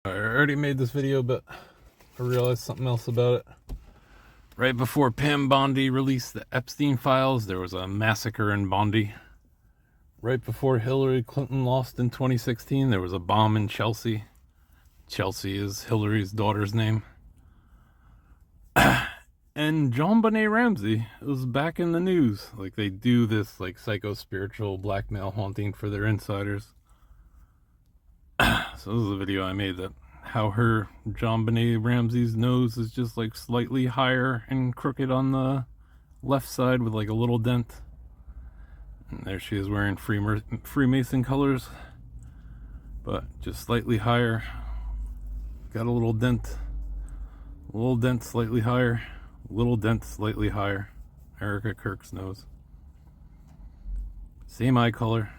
I already made this video, but I realized something else about it. Right before Pam Bondi released the Epstein files, there was a massacre in Bondi. Right before Hillary Clinton lost in 2016, there was a bomb in Chelsea. Chelsea is Hillary's daughter's name. And JonBenet Ramsey was back in the news. Like, they do this like psycho-spiritual blackmail haunting for their insiders. So this is a video I made that how her JonBenet Ramsey's nose is just like slightly higher and crooked on the left side with like a little dent. And there she is wearing Freemason colors, but just slightly higher. Got a little dent, slightly higher, little dent, slightly higher. Erica Kirk's nose. Same eye color.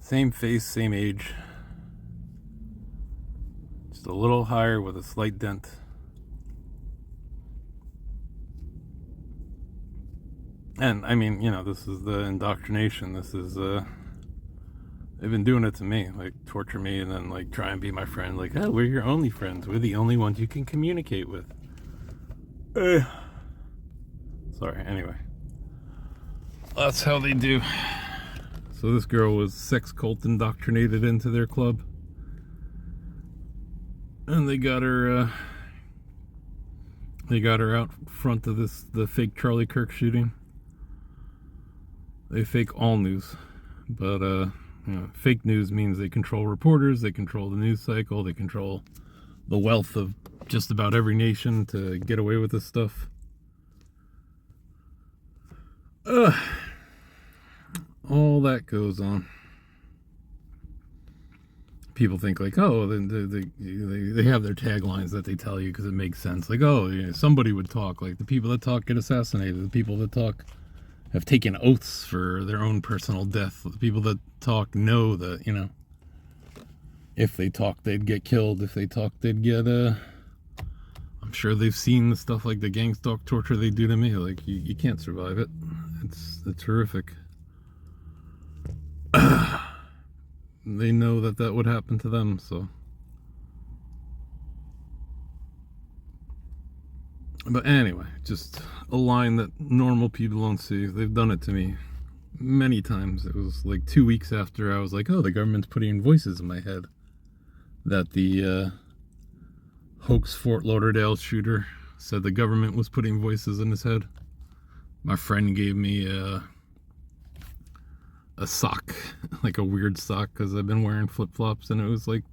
Same face, same age. Just a little higher with a slight dent. And I mean, you know, this is the indoctrination. This is, they've been doing it to me. Like, torture me and then, like, try and be my friend. Like, oh, we're your only friends. We're the only ones you can communicate with. Sorry, anyway. That's how they do. So this girl was sex cult indoctrinated into their club. And they got her out front of the fake Charlie Kirk shooting. They fake all news. But you know, fake news means they control reporters, they control the news cycle, they control the wealth of just about every nation to get away with this stuff. All that goes on. People think like, oh, they have their taglines that they tell you because it makes sense. Like, oh, you know, somebody would talk. Like, the people that talk get assassinated. The people that talk have taken oaths for their own personal death. The people that talk know that, you know, if they talk, they'd get killed. If they talk, they'd get, I'm sure they've seen the stuff like the gang stalk torture they do to me. Like, you can't survive it. It's horrific. They know that would happen to them, so. But anyway, just a line that normal people don't see. They've done it to me many times. It was like 2 weeks after I was like, oh, the government's putting voices in my head, that the hoax Fort Lauderdale shooter said the government was putting voices in his head. My friend gave me a sock, like a weird sock, because I've been wearing flip-flops and it was like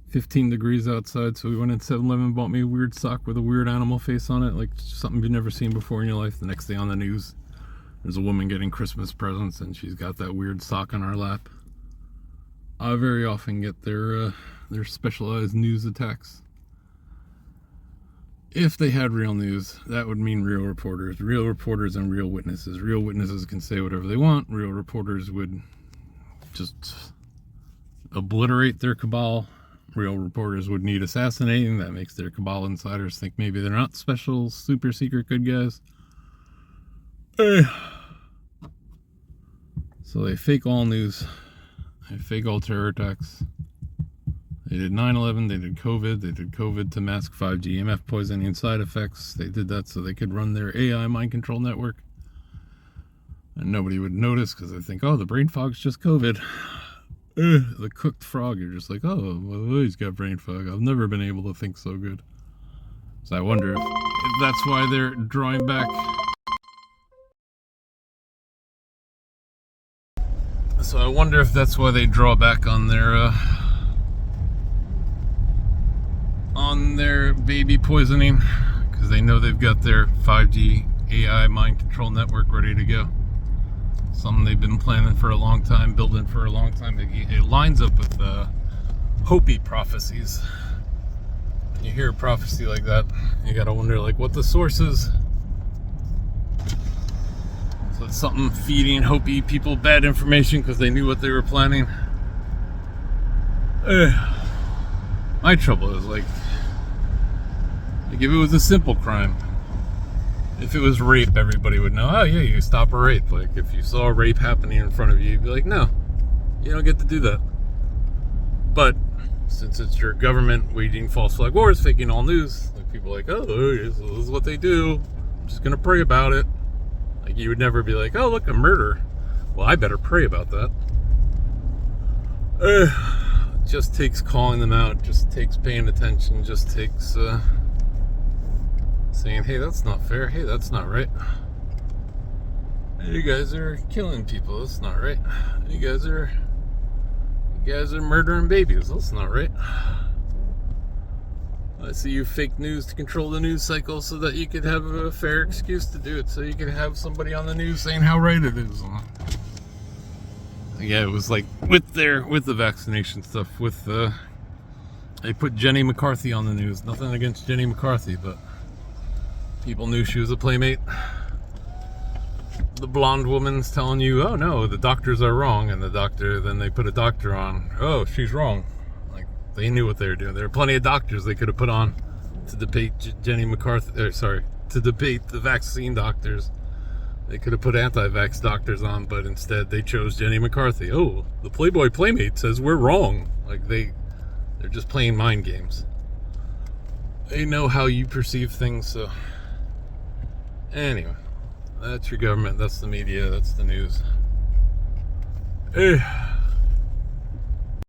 15 degrees outside, so we went in 7-Eleven and bought me a weird sock with a weird animal face on it, like something you've never seen before in your life. The next day on the news, there's a woman getting Christmas presents and she's got that weird sock on her lap. I very often get their specialized news attacks. If they had real news, that would mean real reporters and real witnesses. Real witnesses can say whatever they want. Real reporters would just obliterate their cabal. Real reporters would need assassinating. That makes their cabal insiders think maybe they're not special, super secret good guys. So they fake all news. They fake all terror attacks. They did 9/11, they did COVID to mask 5G EMF poisoning side effects. They did that so they could run their AI mind control network. And nobody would notice because they think, oh, the brain fog's just COVID. The cooked frog, you're just like, oh, well, he's got brain fog. I've never been able to think so good. So I wonder if that's why they're drawing back. So I wonder if that's why they draw back on their baby poisoning, because they know they've got their 5G AI mind control network ready to go. Something they've been planning for a long time, building for a long time. It lines up with Hopi prophecies. When you hear a prophecy like that, you gotta wonder like what the source is. So it's something feeding Hopi people bad information because they knew what they were planning. My trouble is like if it was a simple crime, if it was rape, everybody would know, oh yeah, you stop a rape. Like, if you saw a rape happening in front of you, you'd be like, no, you don't get to do that. But since it's your government waging false flag wars, faking all news, like people are like, oh, this is what they do. I'm just gonna pray about it. Like you would never be like, oh, look, a murder. Well, I better pray about that. Just takes calling them out, just takes paying attention, just takes saying, hey, that's not fair, hey, that's not right. You guys are killing people, that's not right. You guys are murdering babies, that's not right. I see you fake news to control the news cycle so that you could have a fair excuse to do it, so you could have somebody on the news saying how right it is. Yeah, it was like with the vaccination stuff, they put Jenny McCarthy on the news. Nothing against Jenny McCarthy, but people knew she was a playmate. The blonde woman's telling you, oh no, the doctors are wrong, and then they put a doctor on. Oh, she's wrong. Like, they knew what they were doing. There were plenty of doctors they could have put on to debate Jenny McCarthy, to debate the vaccine doctors. They could have put anti-vax doctors on, but instead they chose Jenny McCarthy. Oh, the Playboy Playmate says we're wrong. Like, they're just playing mind games. They know how you perceive things, so... Anyway, that's your government, that's the media, that's the news.